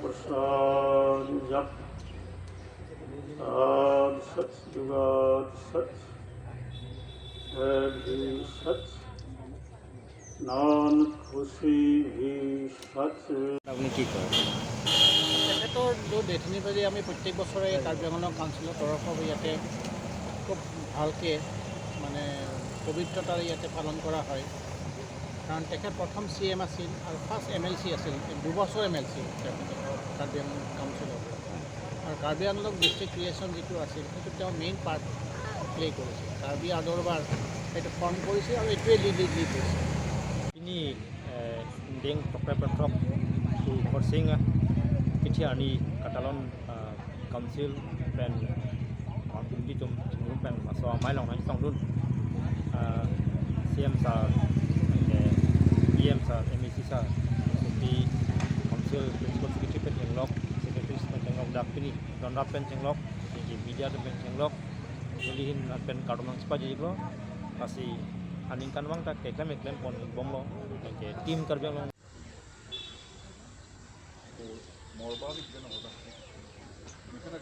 प्रसाद जप आद सच जुगाद सच है भी सच नानक खुशी भी सच। আপুনি কি কয়? তেখেতৰ য'ত দেথনিবাৰী আমি প্ৰত্যেক বছৰে কাৰ্বি আংলং কাউন্সিলৰ তৰফৰ ইয়াতে খুব ভালকৈ মানে পবিত্ৰতাৰে ইয়াতে পালন কৰা হয়। কাৰণ তেখেত প্ৰথম CM আছিল আৰু ফাৰ্ষ্ট MLC আছিল, 2 বছৰ MLC তেখেতে কাৰ্বি আংলং কাউন্সিলৰ। আৰু কাৰ্বি আংলং ডিষ্ট্ৰিক্ট ক্ৰিয়েশ্যন যিটো আছিল সেইটো তেওঁ মেইন পাৰ্ট প্লে কৰিছিল। কাৰ্বি আদৰবাৰ সেইটো ফৰ্ম কৰিছিল আৰু এইটোৱে লিড কৰিছিল। Ini deng proprietor tu forcing keciani Catalan Council pen di tum pen so mai long nang song dun CM sa PM sa MEC sa di Council Principal Secretary pen jenglok Secretary pen jenglok dak pini don rap pen jenglok di media pen jenglok jadi hin pen kadang cepat jadi bro pasti aningkan bang tak klaim pon bom lo ke tim Karbi Anglong Morbalik gana hoda mikana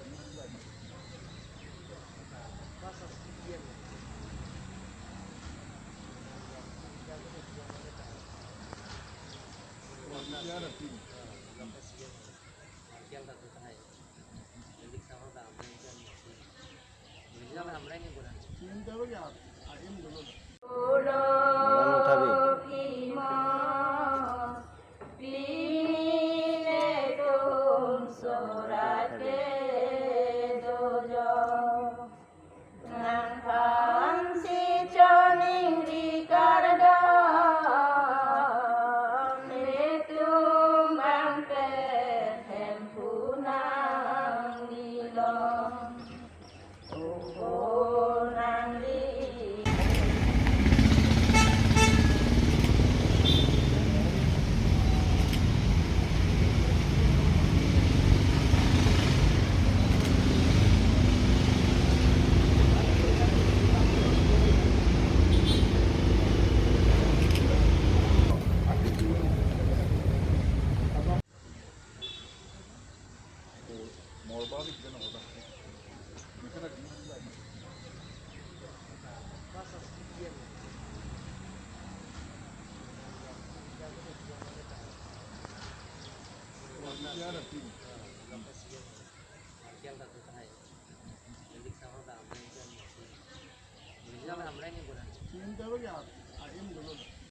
Cinta bagi apa? Ini dulu.